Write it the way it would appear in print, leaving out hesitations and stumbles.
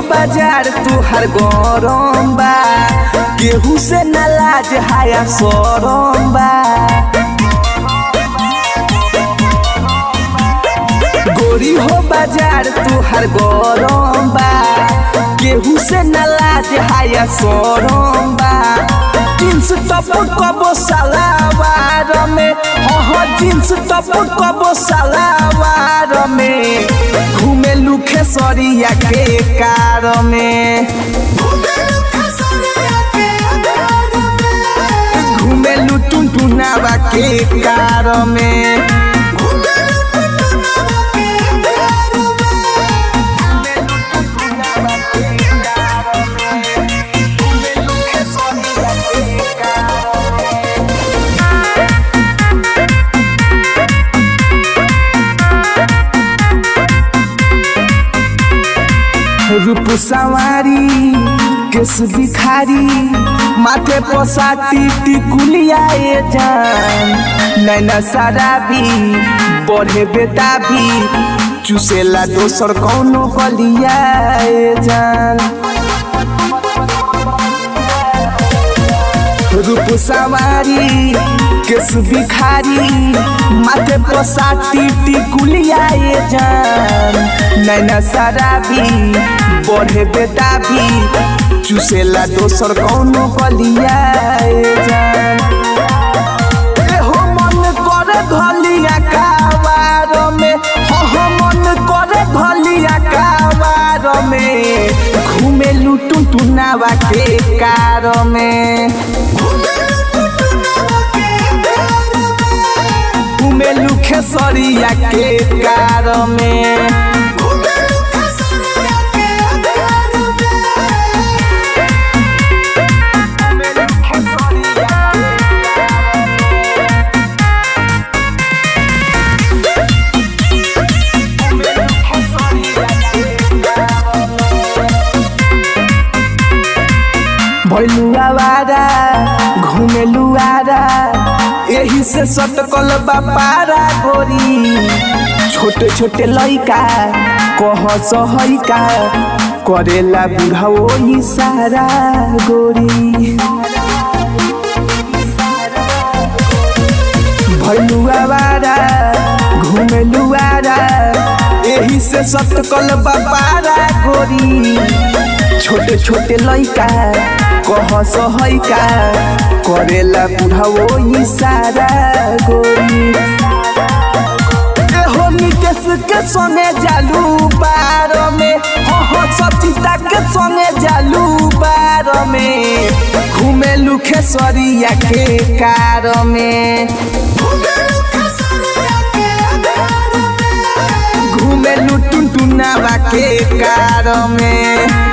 बाजार तुहार गरम बा केहू से न लाज हाया शरम बा। गोरी हो बाजार तुहार गरम बा केहू से न लाज हाया शरम बा। जींस टॉप कबो सलवार में जींस टॉप कबो सलवार में घूमे लुखे सरिया के कार में घूमे लुटुन टुनावा के कार में। रूप सवारी केस भिखारी माथे पोसाती टिकुलिया जान नैना शराबी बढ़े बेटा भी चुसेला दोसर कौनो गलिया जान। रूप सवारी केस भिखारी माथे पोसाती टिकुलिया जान नैना शराबी बढ़े बेटा भी चुसेला दोसर कौनो गलिया जान। हो मन करे धलिया कावार में मन करे धलिया कावार में घूमे लुटुन टुनावा के कार में घूमे लुखे सरिया के कार में। भैलुआवारा घूमे लुआरा यही से सटकल बापारा गोरी छोटे छोटे लइका कह सहैका करेला बुढ़ाओ इशारा गोरी। भैलुआवारा घूमे लुआरा यही से सटकल बापारा गोरी छोटे छोटे लइका कह सहैका करेला बुढ़ाओ इशारा गोरी। हो निकेश के संगे जालू बार में सचिता के संगे जालू बार में घूमे लुखे सरिया के कार में घूमे लुटुन टुनावा के कार में।